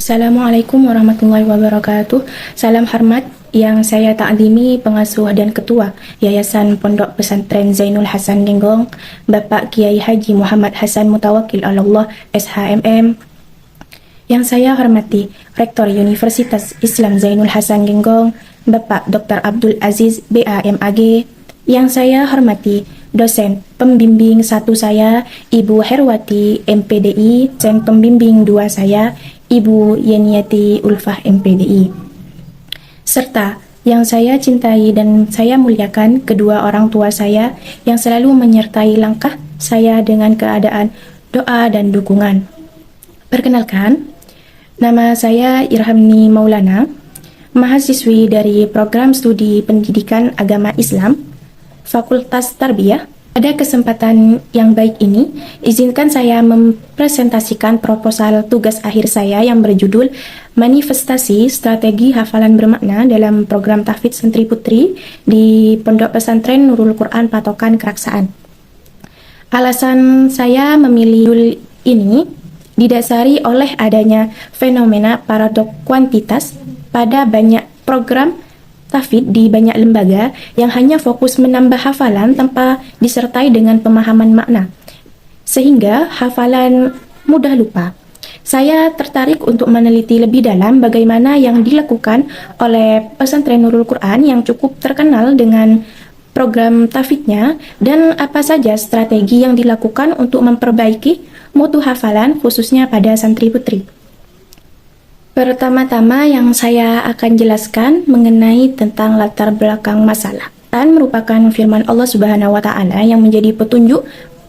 Assalamualaikum warahmatullahi wabarakatuh. Salam hormat yang saya takzimi pengasuh dan ketua Yayasan Pondok Pesantren Zainul Hasan Genggong, Bapak Kiai Haji Muhammad Hasan Mutawakil Allah SHMM. Yang saya hormati Rektor Universitas Islam Zainul Hasan Genggong, Bapak Dr. Abdul Aziz BAMAG. Yang saya hormati dosen pembimbing 1 saya, Ibu Herwati MPDI, dosen pembimbing 2 saya, Ibu Yeniati Ulfah MPDI. Serta yang saya cintai dan saya muliakan kedua orang tua saya yang selalu menyertai langkah saya dengan keadaan doa dan dukungan. Perkenalkan, nama saya Irhamni Maulana, mahasiswi dari Program Studi Pendidikan Agama Islam, Fakultas Tarbiyah. Pada kesempatan yang baik ini, izinkan saya mempresentasikan proposal tugas akhir saya yang berjudul Manifestasi Strategi Hafalan Bermakna dalam Program Tahfidz Santri Putri di Pondok Pesantren Nurul Quran Patokan Keraksaan. Alasan saya memilih judul ini didasari oleh adanya fenomena paradok kuantitas pada banyak program tahfidz di banyak lembaga yang hanya fokus menambah hafalan tanpa disertai dengan pemahaman makna, sehingga hafalan mudah lupa. Saya tertarik untuk meneliti lebih dalam bagaimana yang dilakukan oleh pesantren Nurul Quran yang cukup terkenal dengan program tahfidznya dan apa saja strategi yang dilakukan untuk memperbaiki mutu hafalan khususnya pada santri putri. Pertama-tama yang saya akan jelaskan mengenai tentang latar belakang masalah. Dan merupakan firman Allah Subhanahu wa taala yang menjadi petunjuk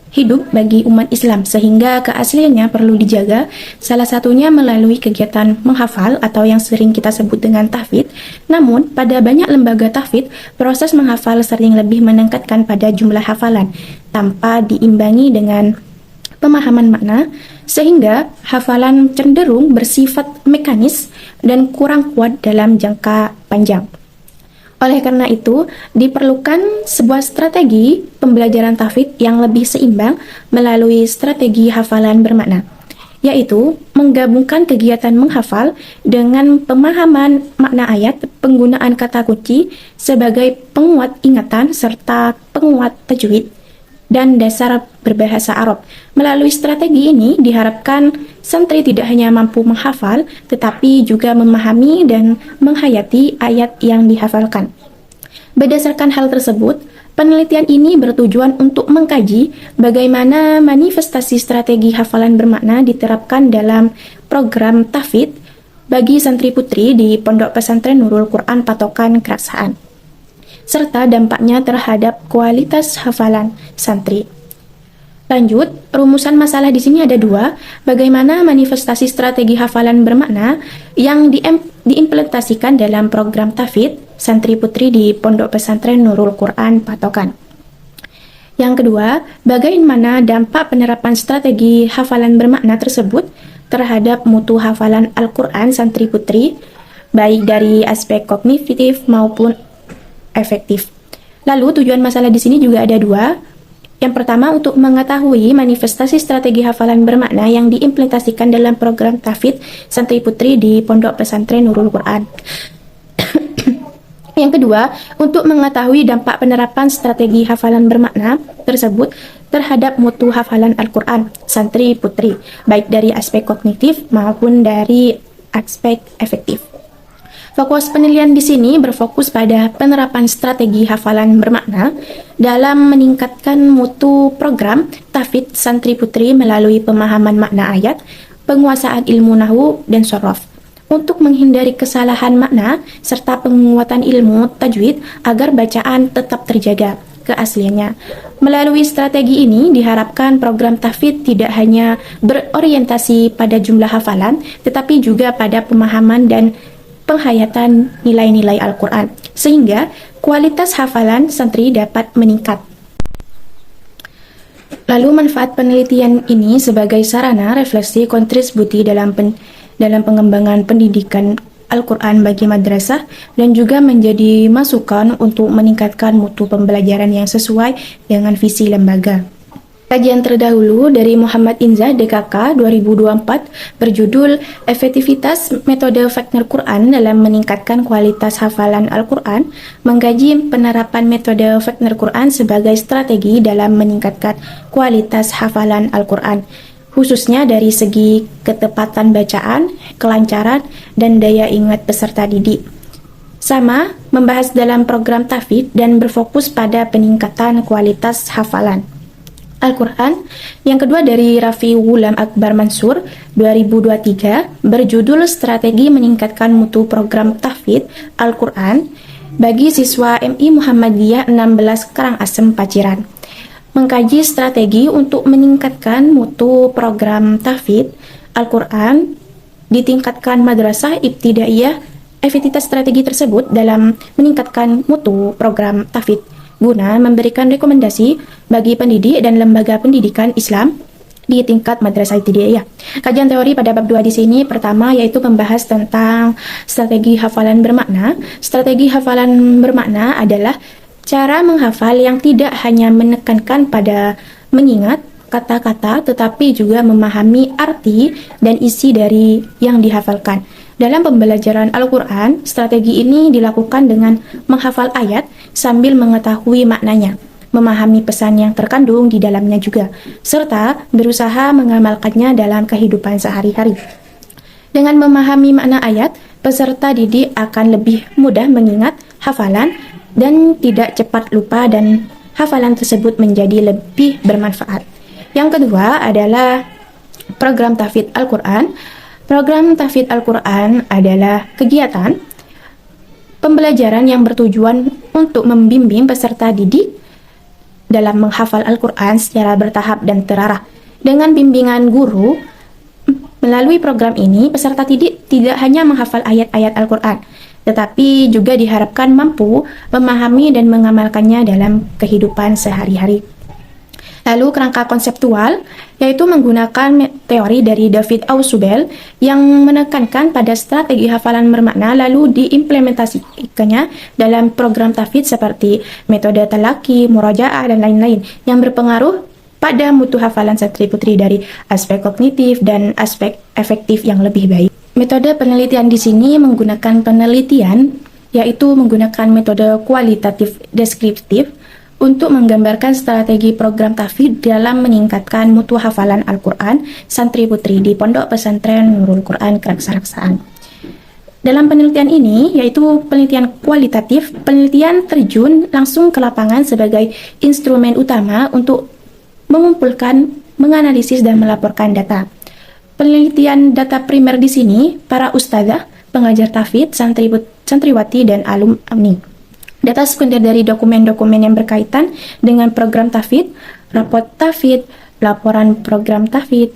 hidup bagi umat Islam sehingga keasliannya perlu dijaga, salah satunya melalui kegiatan menghafal atau yang sering kita sebut dengan tahfidz. Namun, pada banyak lembaga tahfidz, proses menghafal sering lebih meningkatkan pada jumlah hafalan tanpa diimbangi dengan pemahaman makna, sehingga hafalan cenderung bersifat mekanis dan kurang kuat dalam jangka panjang. Oleh karena itu, diperlukan sebuah strategi pembelajaran tahfidz yang lebih seimbang melalui strategi hafalan bermakna, yaitu menggabungkan kegiatan menghafal dengan pemahaman makna ayat, penggunaan kata kunci sebagai penguat ingatan serta penguat tajwid dan dasar berbahasa Arab. Melalui strategi ini diharapkan santri tidak hanya mampu menghafal, tetapi juga memahami dan menghayati ayat yang dihafalkan. Berdasarkan hal tersebut, penelitian ini bertujuan untuk mengkaji bagaimana manifestasi strategi hafalan bermakna diterapkan dalam program tahfidz bagi santri putri di Pondok Pesantren Nurul Quran Patokan Keraksaan, serta dampaknya terhadap kualitas hafalan santri. Lanjut, rumusan masalah di sini ada 2. Bagaimana manifestasi strategi hafalan bermakna yang diimplementasikan dalam program tahfidz santri putri di Pondok Pesantren Nurul Quran Patokan. Yang kedua, bagaimana dampak penerapan strategi hafalan bermakna tersebut terhadap mutu hafalan Al-Quran santri putri, baik dari aspek kognitif maupun efektif. Lalu tujuan masalah di sini juga ada 2. Yang pertama, untuk mengetahui manifestasi strategi hafalan bermakna yang diimplementasikan dalam program tahfidz santri putri di Pondok Pesantren Nurul Quran. Yang kedua, untuk mengetahui dampak penerapan strategi hafalan bermakna tersebut terhadap mutu hafalan Al-Quran santri putri, baik dari aspek kognitif maupun dari aspek efektif. Fokus penelitian di sini berfokus pada penerapan strategi hafalan bermakna dalam meningkatkan mutu program tahfidz santri putri melalui pemahaman makna ayat, penguasaan ilmu nahwu dan shorof, untuk menghindari kesalahan makna serta penguatan ilmu tajwid agar bacaan tetap terjaga keasliannya. Melalui strategi ini diharapkan program tahfidz tidak hanya berorientasi pada jumlah hafalan, tetapi juga pada pemahaman dan penghayatan nilai-nilai Al-Quran, sehingga kualitas hafalan santri dapat meningkat. Lalu manfaat penelitian ini sebagai sarana refleksi kontribusi dalam pengembangan pendidikan Al-Quran bagi madrasah dan juga menjadi masukan untuk meningkatkan mutu pembelajaran yang sesuai dengan visi lembaga. Kajian terdahulu dari Muhammad Inza DKK 2024 berjudul Efektivitas Metode Fagner Quran dalam Meningkatkan Kualitas Hafalan Al-Quran, mengkaji penerapan metode Fagner Quran sebagai strategi dalam meningkatkan kualitas hafalan Al-Quran, khususnya dari segi ketepatan bacaan, kelancaran, dan daya ingat peserta didik. Sama membahas dalam program tahfidz dan berfokus pada peningkatan kualitas hafalan Al-Quran. Yang kedua dari Rafi Ghulam Akbar Mansur 2023 berjudul Strategi Meningkatkan Mutu Program Tahfidz Al-Quran bagi siswa MI Muhammadiyah 16 Karangasem Paciran. Mengkaji strategi untuk meningkatkan mutu program tahfidz Al-Quran ditingkatkan madrasah ibtidaiyah. Efektivitas strategi tersebut dalam meningkatkan mutu program tahfidz guna memberikan rekomendasi bagi pendidik dan lembaga pendidikan Islam di tingkat madrasah ibtidaiyah. Kajian teori pada bab 2 di sini pertama yaitu membahas tentang strategi hafalan bermakna. Strategi hafalan bermakna adalah cara menghafal yang tidak hanya menekankan pada mengingat kata-kata tetapi juga memahami arti dan isi dari yang dihafalkan. Dalam pembelajaran Al-Quran, strategi ini dilakukan dengan menghafal ayat sambil mengetahui maknanya, memahami pesan yang terkandung di dalamnya juga, serta berusaha mengamalkannya dalam kehidupan sehari-hari. Dengan memahami makna ayat, peserta didik akan lebih mudah mengingat hafalan dan tidak cepat lupa dan hafalan tersebut menjadi lebih bermanfaat. Yang kedua adalah program tahfidz Al-Quran. Program tahfidz Al-Quran adalah kegiatan pembelajaran yang bertujuan untuk membimbing peserta didik dalam menghafal Al-Quran secara bertahap dan terarah. Dengan bimbingan guru, melalui program ini, peserta didik tidak hanya menghafal ayat-ayat Al-Quran, tetapi juga diharapkan mampu memahami dan mengamalkannya dalam kehidupan sehari-hari. Lalu kerangka konseptual, yaitu menggunakan teori dari David Ausubel yang menekankan pada strategi hafalan bermakna lalu diimplementasikannya dalam program tahfidz seperti metode talaki, murajaah, dan lain-lain yang berpengaruh pada mutu hafalan santri putri dari aspek kognitif dan aspek efektif yang lebih baik. Metode penelitian di sini menggunakan penelitian, yaitu menggunakan metode kualitatif deskriptif untuk menggambarkan strategi program tahfidz dalam meningkatkan mutu hafalan Al-Quran santri putri di Pondok Pesantren Nurul Quran Keraksaan. Dalam penelitian ini, yaitu penelitian kualitatif, penelitian terjun langsung ke lapangan sebagai instrumen utama untuk mengumpulkan, menganalisis, dan melaporkan data. Penelitian data primer di sini, para ustadzah, pengajar tahfidz, santriwati, dan alumni. Data sekunder dari dokumen-dokumen yang berkaitan dengan program tahfidz, raport tahfidz, laporan program tahfidz,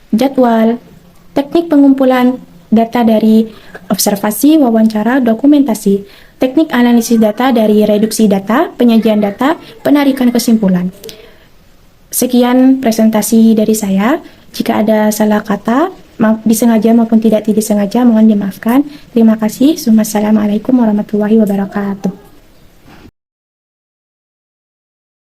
jadwal, teknik pengumpulan data dari observasi, wawancara, dokumentasi, teknik analisis data dari reduksi data, penyajian data, penarikan kesimpulan. Sekian presentasi dari saya. Jika ada salah kata, disengaja maupun tidak disengaja, mohon dimaafkan. Terima kasih. Wassalamualaikum warahmatullahi wabarakatuh.